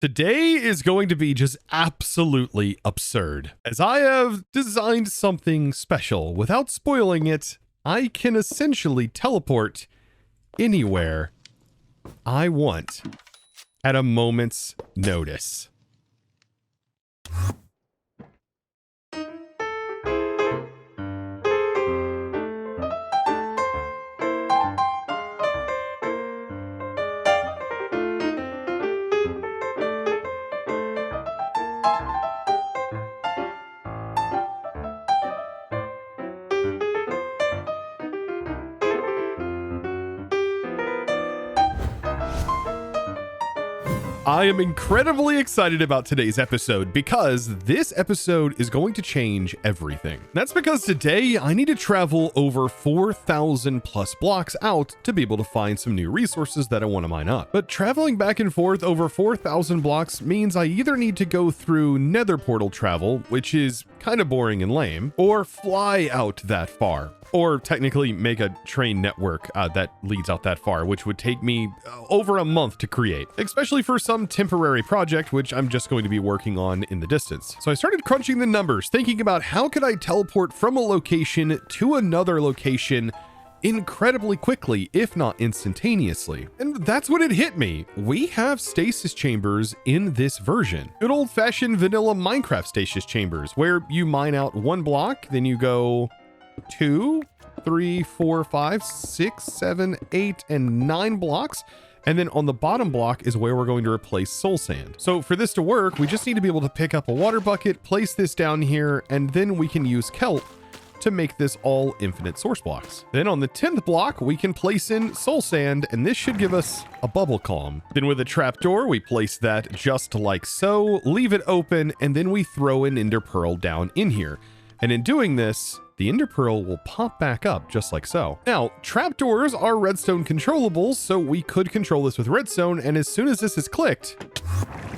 Today is going to be just absolutely absurd. As I have designed something special. Without spoiling it, I can essentially teleport anywhere I want at a moment's notice. I am incredibly excited about today's episode because this episode is going to change everything. That's because today I need to travel over 4,000 plus blocks out to be able to find some new resources that I want to mine up. But traveling back and forth over 4,000 blocks means I either need to go through Nether portal travel, which is kind of boring and lame, or fly out that far. Or technically make a train network that leads out that far, which would take me over a month to create, especially for some temporary project, which I'm just going to be working on in the distance. So I started crunching the numbers, thinking about how could I teleport from a location to another location incredibly quickly, if not instantaneously. And that's when it hit me. We have stasis chambers in this version. Good old-fashioned vanilla Minecraft stasis chambers, where you mine out one block, then you go 2, 3, 4, 5, 6, 7, 8, and 9 blocks. And then on the bottom block is where we're going to replace soul sand. So for this to work, we just need to be able to pick up a water bucket, place this down here, and then we can use kelp to make this all infinite source blocks. Then on the 10th block, we can place in soul sand, and this should give us a bubble column. Then with a trapdoor, we place that just like so, leave it open, and then we throw an ender pearl down in here. And in doing this, the ender pearl will pop back up just like so. Now, trapdoors are redstone controllables, so we could control this with redstone, and as soon as this is clicked,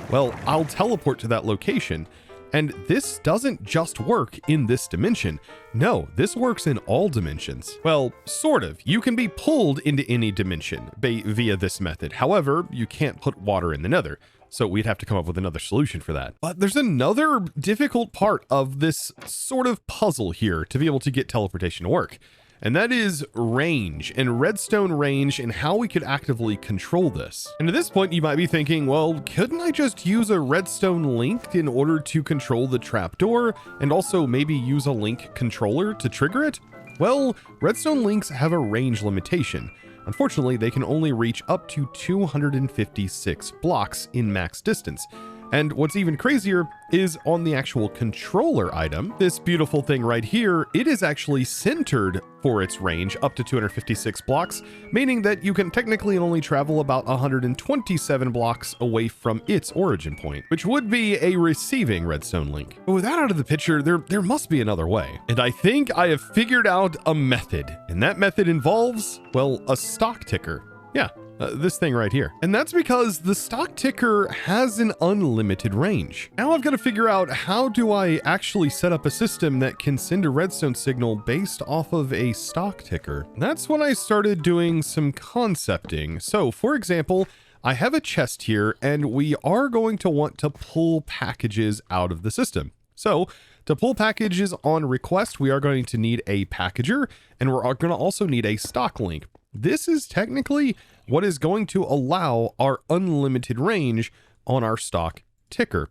well, I'll teleport to that location. And this doesn't just work in this dimension. No, this works in all dimensions. Well, sort of. You can be pulled into any dimension via this method. However, you can't put water in the Nether. So we'd have to come up with another solution for that. But there's another difficult part of this sort of puzzle here to be able to get teleportation to work. And that is range and redstone range and how we could actively control this. And at this point, you might be thinking, well, couldn't I just use a redstone link in order to control the trapdoor and also maybe use a link controller to trigger it? Well, redstone links have a range limitation. Unfortunately, they can only reach up to 256 blocks in max distance. And what's even crazier is on the actual controller item, this beautiful thing right here, it is actually centered for its range up to 256 blocks, meaning that you can technically only travel about 127 blocks away from its origin point, which would be a receiving redstone link. But with that out of the picture, there must be another way. And I think I have figured out a method, and that method involves, well, a stock ticker. Yeah. This thing right here. And that's because the stock ticker has an unlimited range. Now I've got to figure out how do I actually set up a system that can send a redstone signal based off of a stock ticker. And that's when I started doing some concepting. So for example, I have a chest here and we are going to want to pull packages out of the system. So to pull packages on request, we are going to need a packager and we're going to also need a stock link. This is technically what is going to allow our unlimited range on our stock ticker.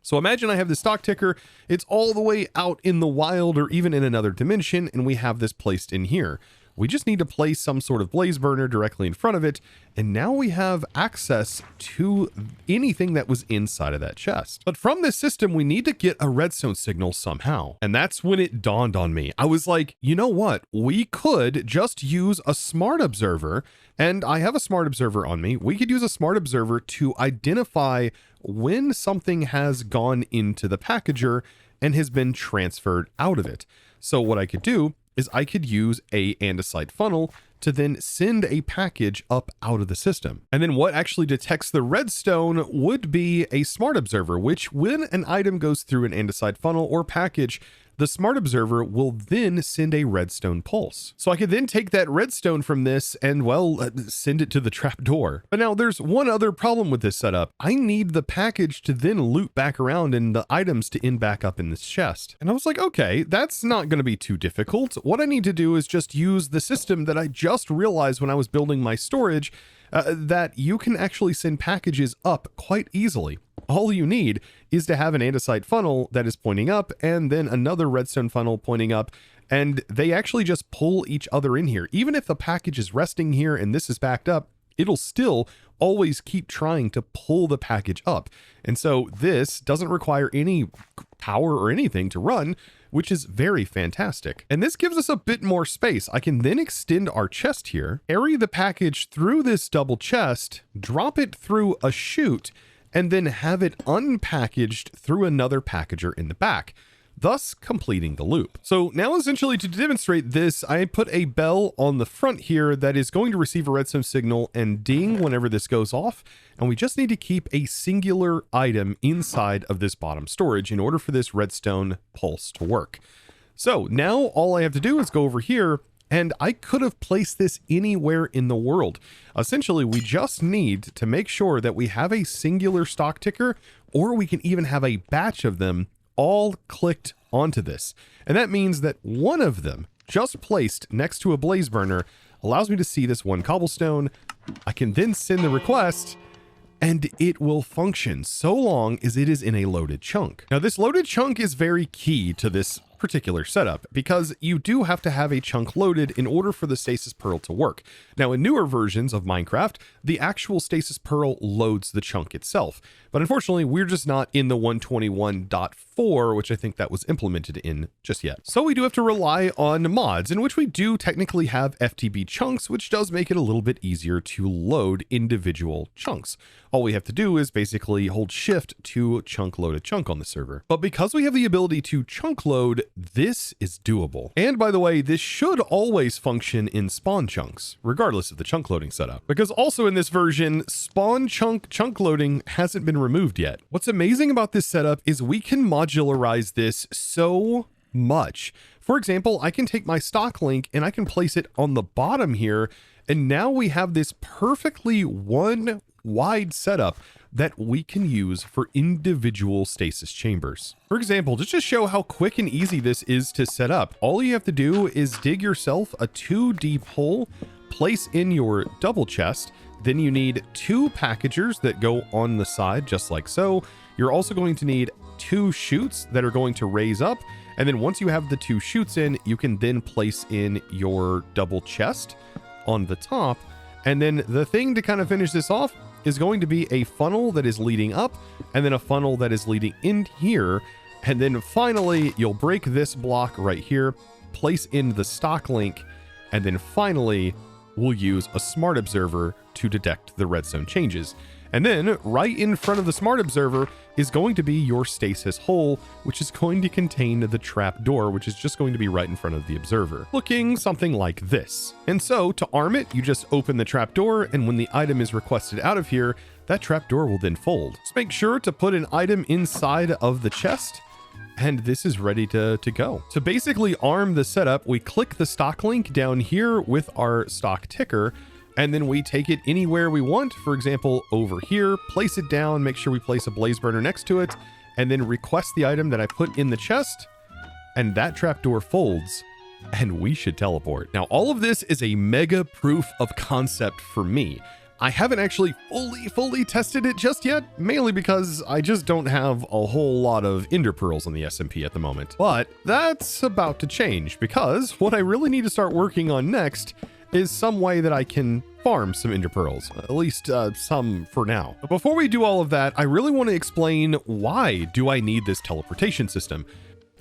So imagine I have the stock ticker, it's all the way out in the wild or even in another dimension, and we have this placed in here. We just need to place some sort of blaze burner directly in front of it, and now we have access to anything that was inside of that chest. But from this system, we need to get a redstone signal somehow. And that's when it dawned on me. I was like, you know what? We could just use a smart observer, and I have a smart observer on me. We could use a smart observer to identify when something has gone into the packager and has been transferred out of it. So what I could do is I could use a andesite funnel to then send a package up out of the system. And then what actually detects the redstone would be a smart observer, which when an item goes through an andesite funnel or package, the smart observer will then send a redstone pulse. So I could then take that redstone from this and, well, send it to the trapdoor. But now there's one other problem with this setup. I need the package to then loop back around and the items to end back up in this chest. And I was like, okay, that's not going to be too difficult. What I need to do is just use the system that I just realized when I was building my storage, that you can actually send packages up quite easily. All you need is to have an andesite funnel that is pointing up and then another redstone funnel pointing up, and they actually just pull each other in here. Even if the package is resting here and this is backed up, it'll still always keep trying to pull the package up. And so this doesn't require any power or anything to run, which is very fantastic. And this gives us a bit more space. I can then extend our chest here, carry the package through this double chest, drop it through a chute, and then have it unpackaged through another packager in the back, thus completing the loop. So now essentially to demonstrate this, I put a bell on the front here that is going to receive a redstone signal and ding whenever this goes off. And we just need to keep a singular item inside of this bottom storage in order for this redstone pulse to work. So now all I have to do is go over here, and I could have placed this anywhere in the world. Essentially, we just need to make sure that we have a singular stock ticker, or we can even have a batch of them all clicked onto this. And that means that one of them just placed next to a blaze burner allows me to see this one cobblestone. I can then send the request and it will function so long as it is in a loaded chunk. Now, this loaded chunk is very key to this particular setup because you do have to have a chunk loaded in order for the stasis pearl to work. Now, in newer versions of Minecraft, the actual stasis pearl loads the chunk itself. But unfortunately, we're just not in the 121.4, which I think that was implemented in just yet. So we do have to rely on mods, in which we do technically have FTB chunks, which does make it a little bit easier to load individual chunks. All we have to do is basically hold shift to chunk load a chunk on the server. But because we have the ability to chunk load, this is doable. And by the way, this should always function in spawn chunks, regardless of the chunk loading setup. Because also in this version, spawn chunk loading hasn't been removed yet. What's amazing about this setup is we can modularize this so much. For example, I can take my stock link and I can place it on the bottom here, and now we have this perfectly one wide setup that we can use for individual stasis chambers. For example, just to show how quick and easy this is to set up, all you have to do is dig yourself a 2 deep hole, place in your double chest. Then you need 2 packagers that go on the side, just like so. You're also going to need 2 chutes that are going to raise up. And then once you have the 2 chutes in, you can then place in your double chest on the top. And then the thing to kind of finish this off is going to be a funnel that is leading up, and then a funnel that is leading in here. And then finally, you'll break this block right here, place in the stock link, and then finally, we'll use a smart observer to detect the redstone changes. And then right in front of the smart observer is going to be your stasis hole, which is going to contain the trap door, which is just going to be right in front of the observer, looking something like this. And so to arm it, you just open the trap door, and when the item is requested out of here, that trap door will then fold. Just make sure to put an item inside of the chest, and this is ready to go. To basically arm the setup, we click the stock link down here with our stock ticker, and then we take it anywhere we want. For example, over here, place it down, make sure we place a blaze burner next to it, and then request the item that I put in the chest, and that trapdoor folds, and we should teleport. Now, all of this is a mega proof of concept for me. I haven't actually fully tested it just yet, mainly because I just don't have a whole lot of ender pearls on the SMP at the moment. But that's about to change, because what I really need to start working on next is some way that I can farm some ender pearls, at least some for now. But before we do all of that, I really want to explain why do I need this teleportation system.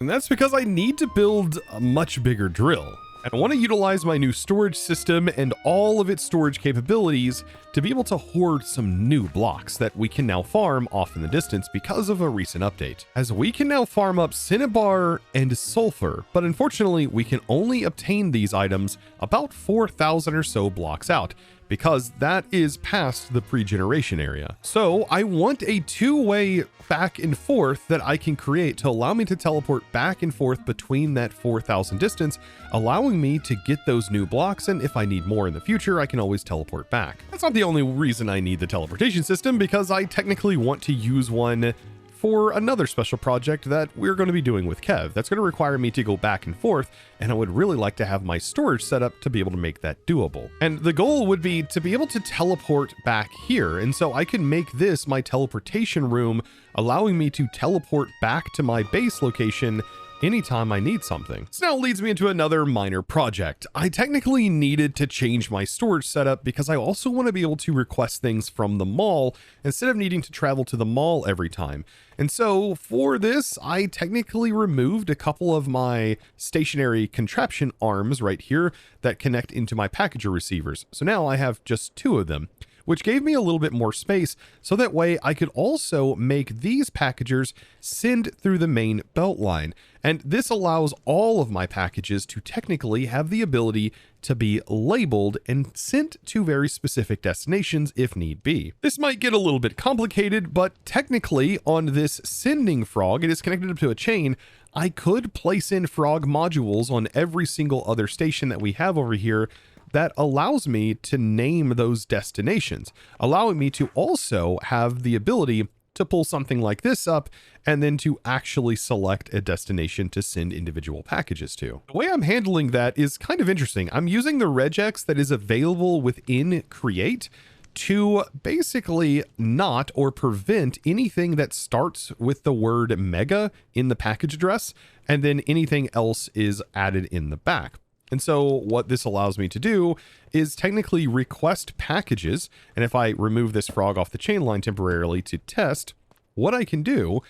And that's because I need to build a much bigger drill. And I want to utilize my new storage system and all of its storage capabilities to be able to hoard some new blocks that we can now farm off in the distance because of a recent update. As we can now farm up cinnabar and sulfur, but unfortunately we can only obtain these items about 4,000 or so blocks out, because that is past the pre-generation area. So I want a two-way back and forth that I can create to allow me to teleport back and forth between that 4,000 distance, allowing me to get those new blocks. And if I need more in the future, I can always teleport back. That's not the only reason I need the teleportation system, because I technically want to use one for another special project that we're going to be doing with Kev. That's going to require me to go back and forth, and I would really like to have my storage set up to be able to make that doable. And the goal would be to be able to teleport back here, and so I can make this my teleportation room, allowing me to teleport back to my base location anytime I need something. This now leads me into another minor project. I technically needed to change my storage setup because I also want to be able to request things from the mall instead of needing to travel to the mall every time. And so for this, I technically removed a couple of my stationary contraption arms right here that connect into my packager receivers. So now I have just two of them, which gave me a little bit more space, so that way I could also make these packagers send through the main belt line. And this allows all of my packages to technically have the ability to be labeled and sent to very specific destinations if need be. This might get a little bit complicated, but technically on this sending frog, it is connected up to a chain. I could place in frog modules on every single other station that we have over here that allows me to name those destinations, allowing me to also have the ability to pull something like this up and then to actually select a destination to send individual packages to. The way I'm handling that is kind of interesting. I'm using the regex that is available within Create to basically not or prevent anything that starts with the word mega in the package address, and then anything else is added in the back. And so what this allows me to do is technically request packages. And if I remove this frog off the chain line temporarily to test, what I can do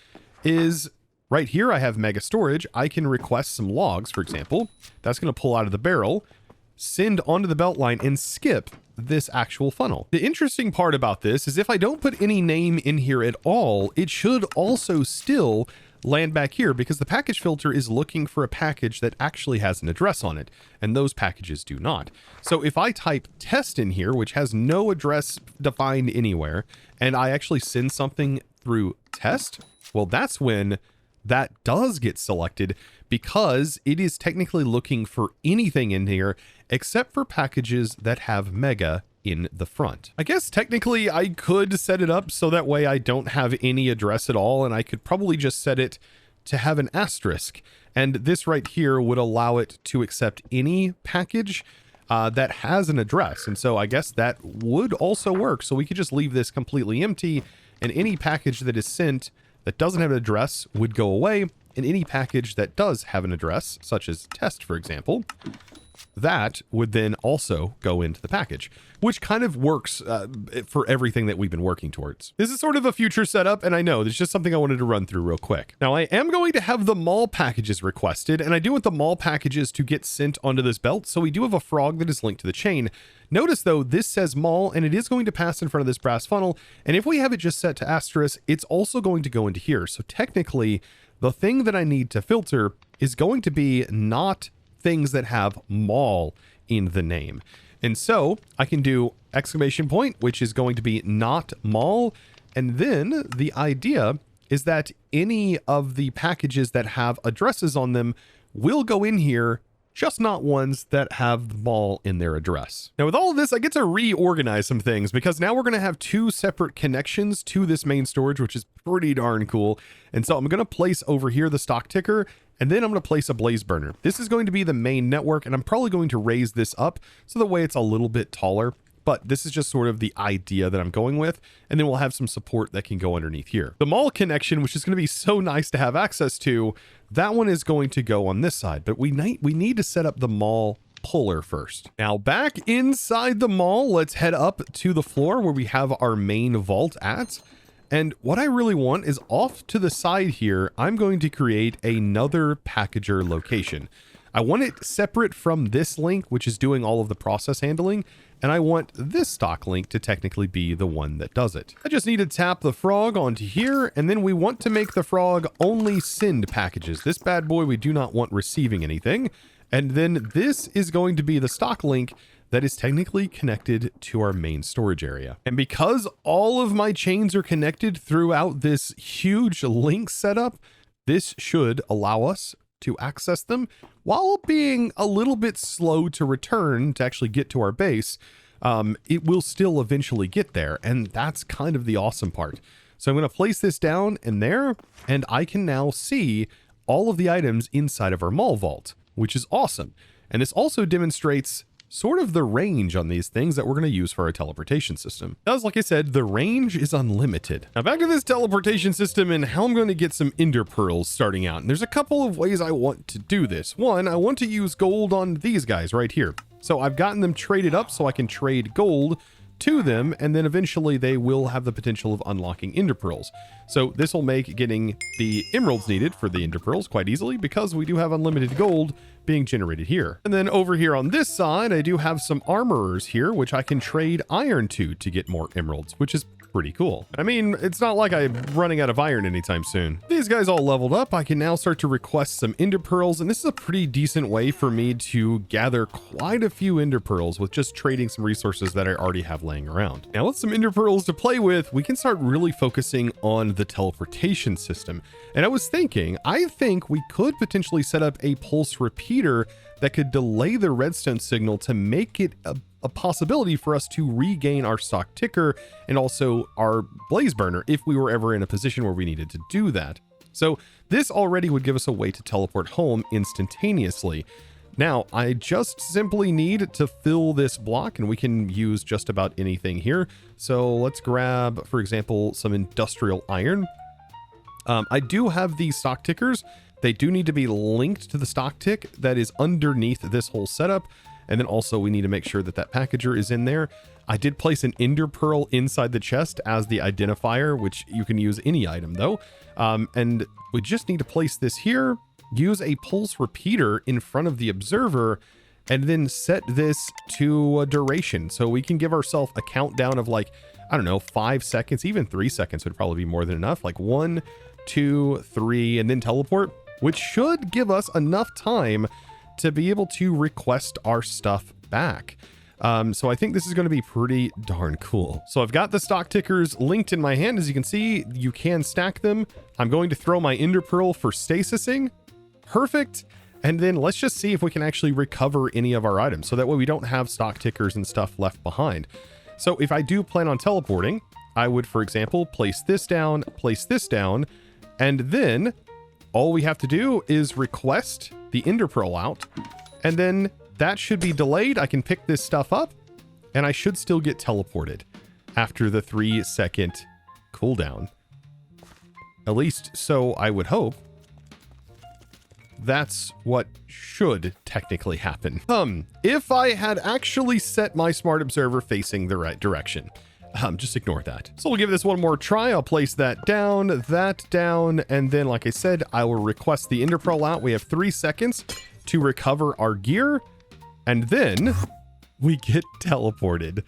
is right here, I have mega storage. I can request some logs, for example. That's going to pull out of the barrel, send onto the belt line, and skip this actual funnel. The interesting part about this is if I don't put any name in here at all, it should also still land back here, because the package filter is looking for a package that actually has an address on it, and those packages do not. So if I type test in here, which has no address defined anywhere, and I actually send something through test, well, that's when that does get selected, because it is technically looking for anything in here except for packages that have mega in the front. I guess technically I could set it up so that way I don't have any address at all, and I could probably just set it to have an asterisk, and this right here would allow it to accept any package that has an address. And so I guess that would also work. So we could just leave this completely empty, and any package that is sent that doesn't have an address would go away, and any package that does have an address, such as test, for example, that would then also go into the package, which kind of works for everything that we've been working towards. This is sort of a future setup, and I know there's just something I wanted to run through real quick. Now, I am going to have the mall packages requested, and I do want the mall packages to get sent onto this belt, so we do have a frog that is linked to the chain. Notice, though, this says mall, and it is going to pass in front of this brass funnel, and if we have it just set to asterisk, it's also going to go into here. So technically, the thing that I need to filter is going to be not things that have mall in the name. And so I can do exclamation point, which is going to be not mall. And then the idea is that any of the packages that have addresses on them will go in here, just not ones that have the mall in their address. Now with all of this, I get to reorganize some things, because now we're going to have two separate connections to this main storage, which is pretty darn cool. And so I'm going to place over here the stock ticker, and then I'm going to place a blaze burner. This is going to be the main network, and I'm probably going to raise this up so the way it's a little bit taller. But this is just sort of the idea that I'm going with, and then we'll have some support that can go underneath here. The mall connection, which is going to be so nice to have access to, that one is going to go on this side, but we need to set up the mall puller first. Now back inside the mall, let's head up to the floor where we have our main vault at. And what I really want is off to the side here, I'm going to create another packager location. I want it separate from this link, which is doing all of the process handling, and I want this stock link to technically be the one that does it. I just need to tap the frog onto here, and then we want to make the frog only send packages. This bad boy, we do not want receiving anything. And then this is going to be the stock link that is technically connected to our main storage area. And because all of my chains are connected throughout this huge link setup, this should allow us to access them while being a little bit slow to return to actually get to our base. It will still eventually get there, and that's kind of the awesome part. So I'm going to place this down in there, and I can now see all of the items inside of our mall vault, which is awesome. And this also demonstrates sort of the range on these things that we're going to use for our teleportation system. As like I said, the range is unlimited. Now back to this teleportation system and how I'm going to get some ender pearls starting out. And there's a couple of ways I want to do this. One, I want to use gold on these guys right here. So I've gotten them traded up so I can trade gold to them, and then eventually they will have the potential of unlocking ender pearls. So this will make getting the emeralds needed for the ender pearls quite easily because we do have unlimited gold being generated here. And then over here on this side, I do have some armorers here, which I can trade iron to get more emeralds, which is pretty cool. I mean, it's not like I'm running out of iron anytime soon. These guys all leveled up. I can now start to request some ender pearls, and this is a pretty decent way for me to gather quite a few ender pearls with just trading some resources that I already have laying around. Now with some ender pearls to play with, we can start really focusing on the teleportation system. And I was thinking, I think we could potentially set up a pulse repeater that could delay the redstone signal to make it a possibility for us to regain our stock ticker and also our blaze burner if we were ever in a position where we needed to do that. So this already would give us a way to teleport home instantaneously. Now, I just simply need to fill this block, and we can use just about anything here. So let's grab, for example, some industrial iron. I do have these stock tickers. They do need to be linked to the stock tick that is underneath this whole setup. And then also we need to make sure that that packager is in there. I did place an ender pearl inside the chest as the identifier, which you can use any item though. And we just need to place this here, use a pulse repeater in front of the observer, and then set this to a duration. So we can give ourselves a countdown of like, I don't know, 5 seconds, even 3 seconds would probably be more than enough. Like 1, 2, 3, and then teleport, which should give us enough time to be able to request our stuff back. So I think this is going to be pretty darn cool. So I've got the stock tickers linked in my hand. As you can see, you can stack them. I'm going to throw my ender pearl for stasising. Perfect. And then let's just see if we can actually recover any of our items. So that way we don't have stock tickers and stuff left behind. So if I do plan on teleporting, I would, for example, place this down, and then all we have to do is request the ender pearl out, and then that should be delayed. I can pick this stuff up and I should still get teleported after the 3-second cooldown. At least so I would hope. That's what should technically happen. If I had actually set my smart observer facing the right direction. Just ignore that. So we'll give this one more try. I'll place that down, and then, like I said, I will request the ender pearl out. We have 3 seconds to recover our gear, and then we get teleported.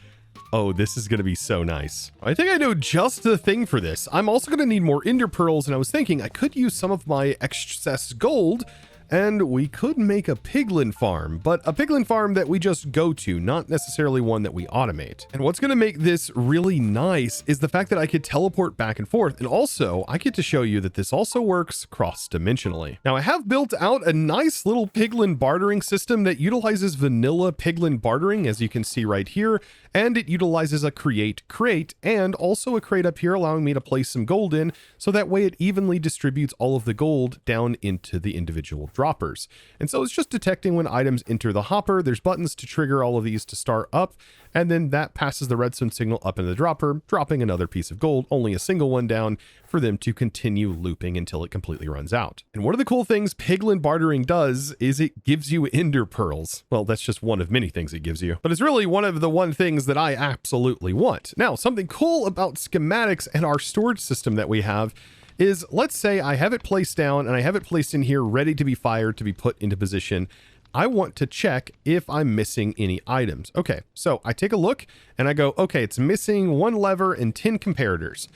Oh, this is going to be so nice. I think I know just the thing for this. I'm also going to need more ender pearls, and I was thinking I could use some of my excess gold, and we could make a piglin farm, but a piglin farm that we just go to, not necessarily one that we automate. And what's going to make this really nice is the fact that I could teleport back and forth. And also I get to show you that this also works cross-dimensionally. Now I have built out a nice little piglin bartering system that utilizes vanilla piglin bartering, as you can see right here. And it utilizes a create crate and also a crate up here, allowing me to place some gold in. So that way it evenly distributes all of the gold down into the individual droppers. And so it's just detecting when items enter the hopper. There's buttons to trigger all of these to start up, and then that passes the redstone signal up into the dropper, dropping another piece of gold, only a single one down, for them to continue looping until it completely runs out. And one of the cool things piglin bartering does is it gives you ender pearls. Well, that's just one of many things it gives you, but it's really one of the things that I absolutely want. Now, something cool about schematics and our storage system that we have is, let's say I have it placed down and I have it placed in here ready to be fired, to be put into position. I want to check if I'm missing any items. Okay, so I take a look and I go, okay, it's missing 1 lever and 10 comparators.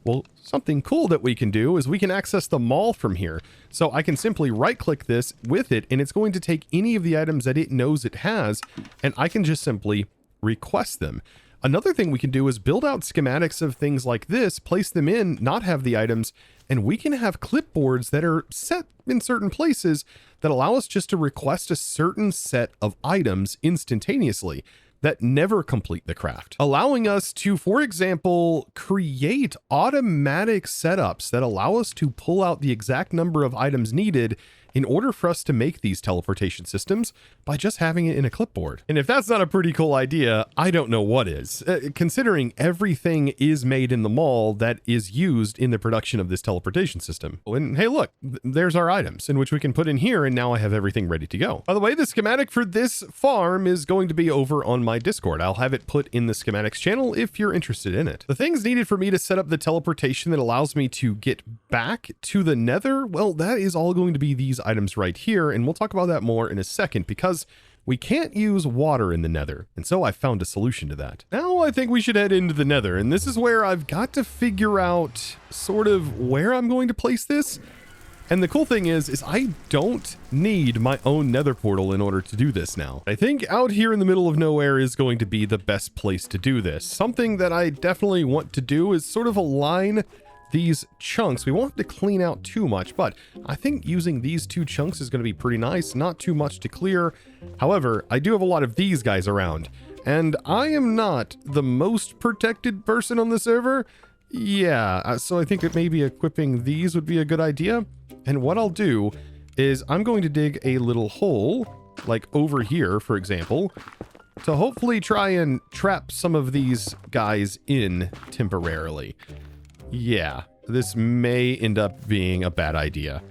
Well, something cool that we can do is we can access the mall from here. So I can simply right click this with it, and it's going to take any of the items that it knows it has, and I can just simply request them. Another thing we can do is build out schematics of things like this, place them in, not have the items, and we can have clipboards that are set in certain places that allow us just to request a certain set of items instantaneously that never complete the craft, allowing us to, for example, create automatic setups that allow us to pull out the exact number of items needed in order for us to make these teleportation systems by just having it in a clipboard. And if that's not a pretty cool idea, I don't know what is. Considering everything is made in the mall that is used in the production of this teleportation system. And hey, look, there's our items in which we can put in here, and now I have everything ready to go. By the way, the schematic for this farm is going to be over on my Discord. I'll have it put in the schematics channel if you're interested in it. The things needed for me to set up the teleportation that allows me to get back to the Nether, well, that is all going to be these items right here, and we'll talk about that more in a second because we can't use water in the Nether, and so I found a solution to that. Now I think we should head into the Nether, and this is where I've got to figure out sort of where I'm going to place this. And the cool thing is I don't need my own Nether portal in order to do this now. I think out here in the middle of nowhere is going to be the best place to do this. Something that I definitely want to do is sort of align these chunks. We won't have to clean out too much, but I think using these two chunks is going to be pretty nice. Not too much to clear. However, I do have a lot of these guys around, and I am not the most protected person on the server. Yeah, so I think that maybe equipping these would be a good idea. And what I'll do is I'm going to dig a little hole, like over here, for example, to hopefully try and trap some of these guys in temporarily. Yeah, this may end up being a bad idea.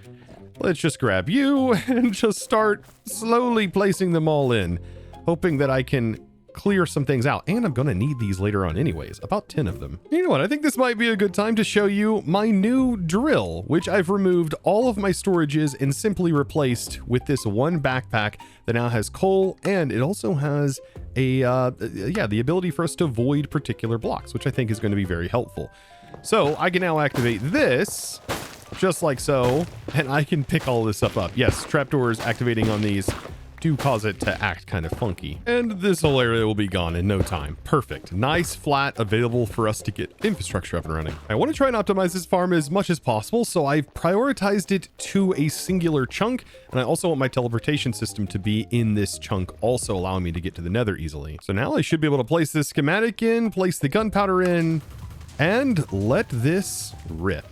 Let's just grab you and just start slowly placing them all in, hoping that I can clear some things out. And I'm going to need these later on anyways, about 10 of them. You know what? I think this might be a good time to show you my new drill, which I've removed all of my storages and simply replaced with this one backpack that now has coal, and it also has a, the ability for us to void particular blocks, which I think is going to be very helpful. So I can now activate this just like so, and I can pick all this stuff up. Yes, trapdoors activating on these do cause it to act kind of funky. And this whole area will be gone in no time. Perfect. Nice, flat, available for us to get infrastructure up and running. I want to try and optimize this farm as much as possible, so I've prioritized it to a singular chunk, and I also want my teleportation system to be in this chunk, also allowing me to get to the Nether easily. So now I should be able to place this schematic in, place the gunpowder in, and let this rip.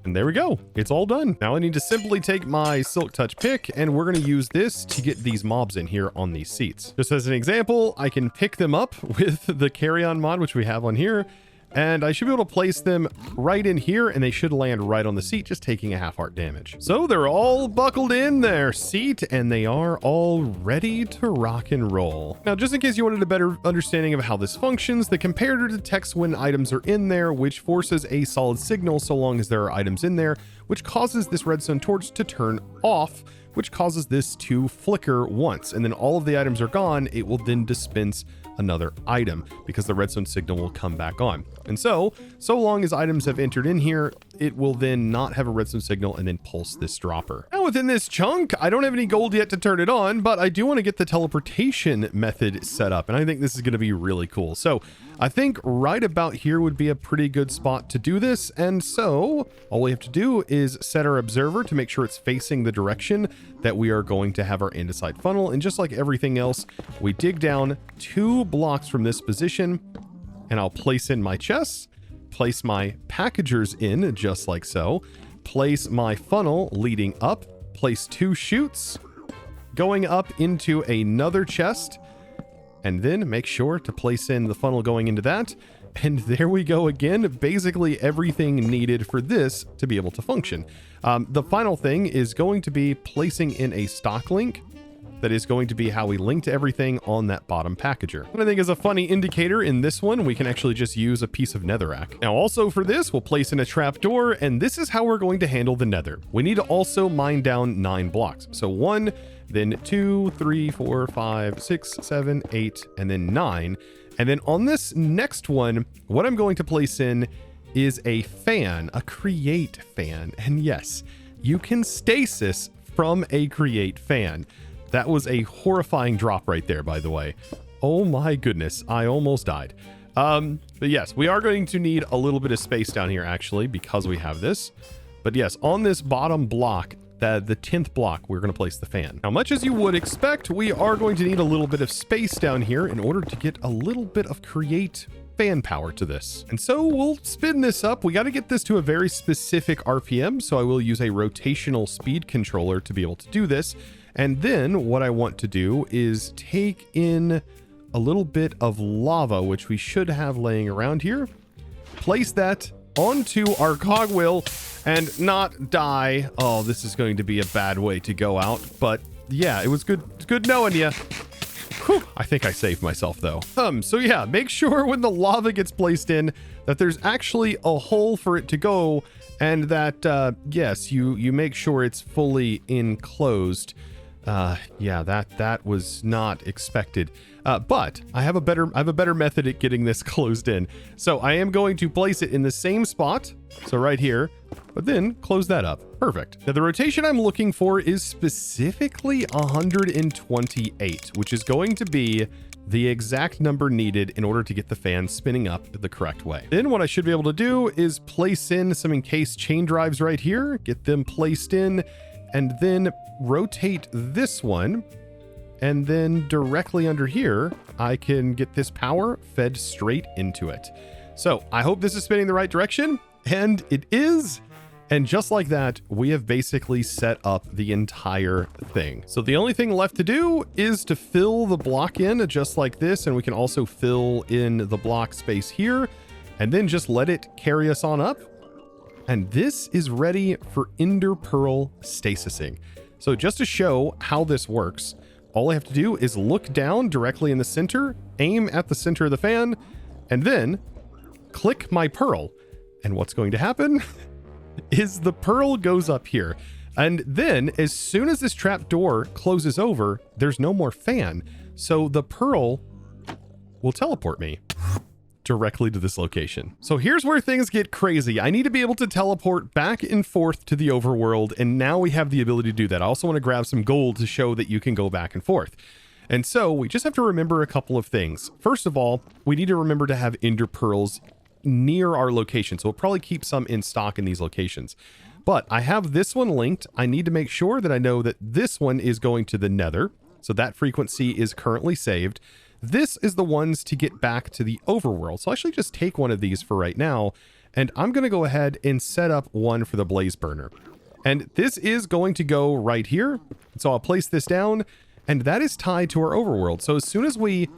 And there we go. It's all done. Now I need to simply take my Silk Touch pick, and we're going to use this to get these mobs in here on these seats. Just as an example, I can pick them up with the carry-on mod, which we have on here, and I should be able to place them right in here, and they should land right on the seat, just taking a half heart damage. So they're all buckled in their seat, and they are all ready to rock and roll. Now, just in case you wanted a better understanding of how this functions, the comparator detects when items are in there, which forces a solid signal so long as there are items in there, which causes this redstone torch to turn off, which causes this to flicker once, and then all of the items are gone. It will then dispense another item because the redstone signal will come back on. And so long as items have entered in here, it will then not have a redstone signal and then pulse this dropper. Now within this chunk, I don't have any gold yet to turn it on, but I do want to get the teleportation method set up, and I think this is going to be really cool. So I think right about here would be a pretty good spot to do this. And so all we have to do is set our observer to make sure it's facing the direction that we are going to have our andesite funnel. And just like everything else, we dig down 2 blocks from this position, and I'll place in my chests, place my packagers in just like so, place my funnel leading up, place 2 chutes going up into another chest, and then make sure to place in the funnel going into that. And there we go again. Basically everything needed for this to be able to function. The final thing is going to be placing in a stock link. That is going to be how we link to everything on that bottom packager. And I think as a funny indicator in this one, we can actually just use a piece of netherrack. Now also for this, we'll place in a trapdoor, and this is how we're going to handle the nether. We need to also mine down 9 blocks. So 1, then 2, 3, 4, 5, 6, 7, 8, and then 9. And then on this next one, what I'm going to place in is a fan, a create fan. And yes, you can stasis from a create fan. That was a horrifying drop right there, by the way. Oh my goodness, I almost died. But yes, we are going to need a little bit of space down here actually, because we have this. But yes, on this bottom block, the 10th block, we're going to place the fan. Now, much as you would expect, we are going to need a little bit of space down here in order to get a little bit of create fan power to this. And so we'll spin this up. We got to get this to a very specific RPM. So I will use a rotational speed controller to be able to do this. And then what I want to do is take in a little bit of lava, which we should have laying around here. Place that onto our cogwheel and not die. Oh, this is going to be a bad way to go out. But yeah, it was good knowing you. Whew, I think I saved myself though. So yeah, make sure when the lava gets placed in that there's actually a hole for it to go, and that yes, you make sure it's fully enclosed. Yeah, that was not expected. But I have a better method at getting this closed in. So I am going to place it in the same spot. So right here, but then close that up. Perfect. Now the rotation I'm looking for is specifically 128, which is going to be the exact number needed in order to get the fan spinning up the correct way. Then what I should be able to do is place in some encased chain drives right here, get them placed in, and then rotate this one. And then directly under here, I can get this power fed straight into it. So I hope this is spinning the right direction, and it is. And just like that, we have basically set up the entire thing. So the only thing left to do is to fill the block in just like this. And we can also fill in the block space here and then just let it carry us on up. And this is ready for Ender Pearl stasising. So just to show how this works, all I have to do is look down directly in the center, aim at the center of the fan, and then click my pearl. And what's going to happen is the pearl goes up here. And then as soon as this trap door closes over, there's no more fan. So the pearl will teleport me directly to this location. So here's where things get crazy. I need to be able to teleport back and forth to the overworld, and now we have the ability to do that. I also want to grab some gold to show that you can go back and forth. And so we just have to remember a couple of things. First of all, we need to remember to have ender pearls near our location. So we'll probably keep some in stock in these locations. But I have this one linked. I need to make sure that I know that this one is going to the Nether. So that frequency is currently saved. This is the ones to get back to the overworld. So I'll actually just take one of these for right now. And I'm going to go ahead and set up one for the blaze burner. And this is going to go right here. So I'll place this down, and that is tied to our overworld. So as soon as we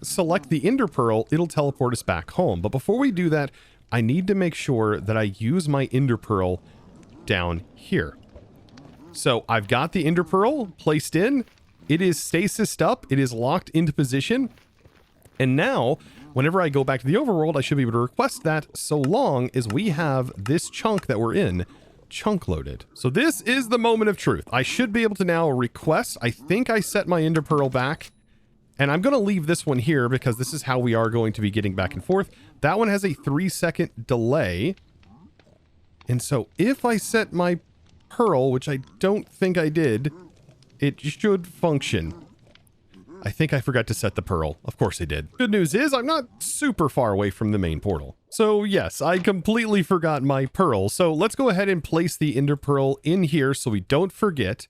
select the ender pearl, it'll teleport us back home. But before we do that, I need to make sure that I use my ender pearl down here. So I've got the ender pearl placed in. It is stasised up. It is locked into position. And now, whenever I go back to the overworld, I should be able to request that so long as we have this chunk that we're in chunk loaded. So this is the moment of truth. I should be able to now request. I think I set my ender pearl back. And I'm going to leave this one here because this is how we are going to be getting back and forth. That one has a 3-second delay. And so if I set my pearl, which I don't think I did, it should function. I think I forgot to set the pearl. Of course I did. Good news is I'm not super far away from the main portal. So yes, I completely forgot my pearl. So let's go ahead and place the ender pearl in here so we don't forget.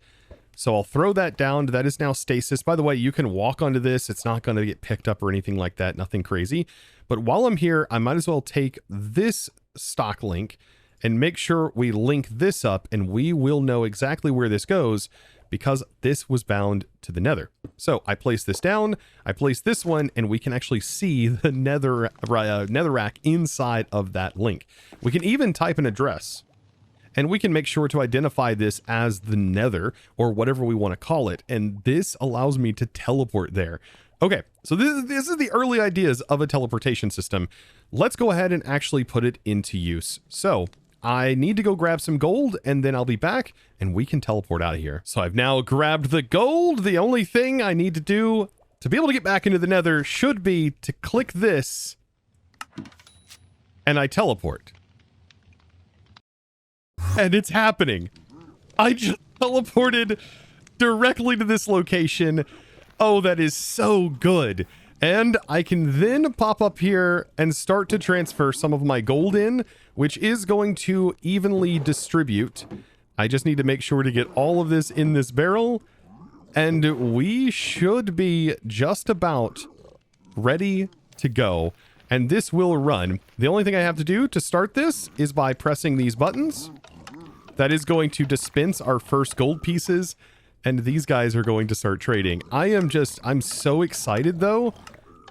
So I'll throw that down. That is now stasis. By the way, you can walk onto this. It's not going to get picked up or anything like that. Nothing crazy. But while I'm here, I might as well take this stock link and make sure we link this up, and we will know exactly where this goes because this was bound to the Nether. So I place this down, I place this one, and we can actually see the netherrack inside of that link. We can even type an address. And we can make sure to identify this as the Nether or whatever we want to call it. And this allows me to teleport there. Okay, so this is the early ideas of a teleportation system. Let's go ahead and actually put it into use. So I need to go grab some gold and then I'll be back and we can teleport out of here. So I've now grabbed the gold. The only thing I need to do to be able to get back into the Nether should be to click this and I teleport. And it's happening. I just teleported directly to this location. Oh, that is so good. And I can then pop up here and start to transfer some of my gold in, which is going to evenly distribute. I just need to make sure to get all of this in this barrel. And we should be just about ready to go. And this will run. The only thing I have to do to start this is by pressing these buttons. That is going to dispense our first gold pieces. And these guys are going to start trading. I'm so excited though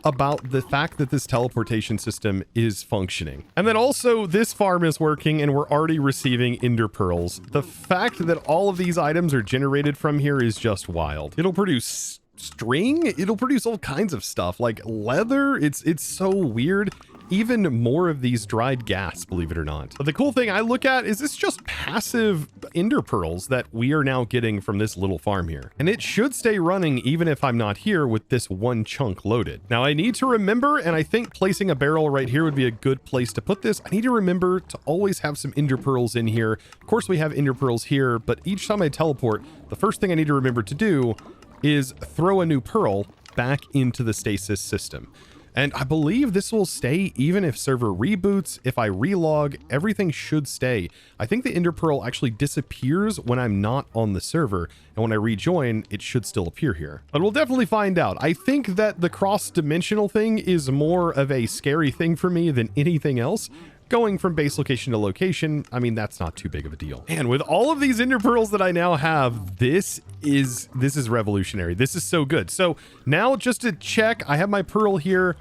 about the fact that this teleportation system is functioning. And then also this farm is working and we're already receiving ender pearls. The fact that all of these items are generated from here is just wild. It'll produce string, it'll produce all kinds of stuff like leather. It's so weird. Even more of these dried gas, believe it or not. But the cool thing I look at is it's just passive ender pearls that we are now getting from this little farm here. And it should stay running even if I'm not here with this one chunk loaded. Now I need to remember, and I think placing a barrel right here would be a good place to put this. I need to remember to always have some ender pearls in here. Of course we have ender pearls here, but each time I teleport, the first thing I need to remember to do is throw a new pearl back into the stasis system. And I believe this will stay even if server reboots. If I relog, everything should stay. I think the ender pearl actually disappears when I'm not on the server. And when I rejoin, it should still appear here. But we'll definitely find out. I think that the cross-dimensional thing is more of a scary thing for me than anything else. Going from base location to location, I mean, that's not too big of a deal. And with all of these ender pearls that I now have, this is revolutionary. This is so good. So now just to check, I have my pearl here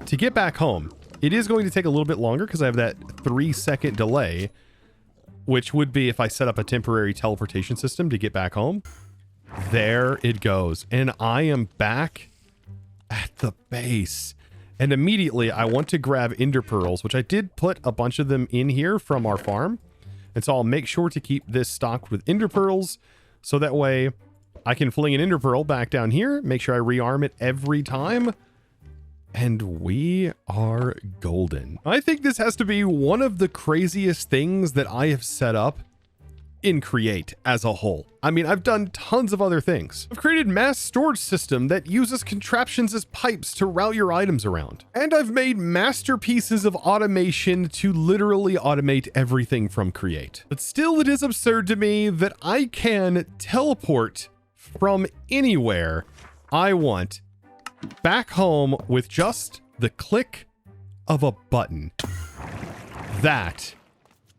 to get back home. It is going to take a little bit longer because I have that 3-second delay, which would be if I set up a temporary teleportation system to get back home. There it goes. And I am back at the base. And immediately I want to grab ender pearls, which I did put a bunch of them in here from our farm. And so I'll make sure to keep this stocked with ender pearls. So that way I can fling an ender pearl back down here, make sure I rearm it every time. And we are golden. I think this has to be one of the craziest things that I have set up in Create as a whole. I mean, I've done tons of other things. I've created mass storage system that uses contraptions as pipes to route your items around. And I've made masterpieces of automation to literally automate everything from Create. But still, it is absurd to me that I can teleport from anywhere I want back home with just the click of a button. That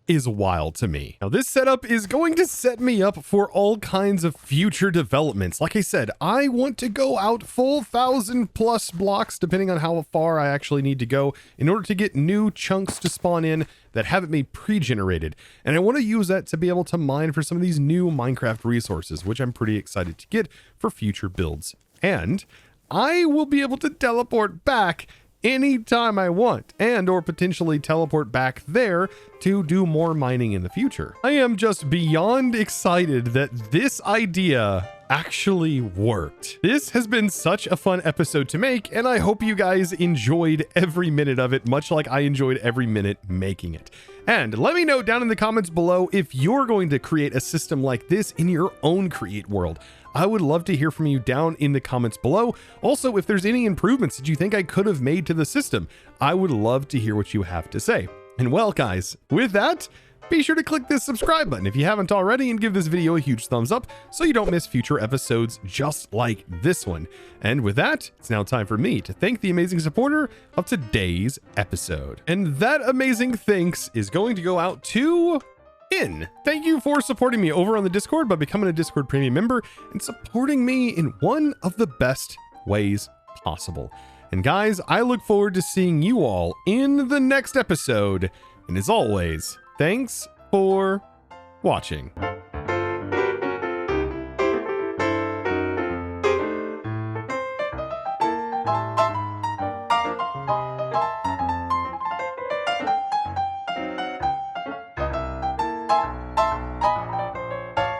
is wild to me. Now this setup is going to set me up for all kinds of future developments. Like I said, I want to go out full 1,000+ blocks, depending on how far I actually need to go in order to get new chunks to spawn in that haven't been pre-generated. And I want to use that to be able to mine for some of these new Minecraft resources, which I'm pretty excited to get for future builds. And I will be able to teleport back anytime I want, and or potentially teleport back there to do more mining in the future. I am just beyond excited that this idea actually worked. This has been such a fun episode to make, and I hope you guys enjoyed every minute of it, much like I enjoyed every minute making it. And let me know down in the comments below if you're going to create a system like this in your own Create world. I would love to hear from you down in the comments below. Also, if there's any improvements that you think I could have made to the system, I would love to hear what you have to say. And well, guys, with that, be sure to click this subscribe button if you haven't already, and give this video a huge thumbs up so you don't miss future episodes just like this one. And with that, it's now time for me to thank the amazing supporter of today's episode. And that amazing thanks is going to go out to Thank you for supporting me over on the Discord by becoming a Discord premium member and supporting me in one of the best ways possible. And guys, I look forward to seeing you all in the next episode. And as always, thanks for watching.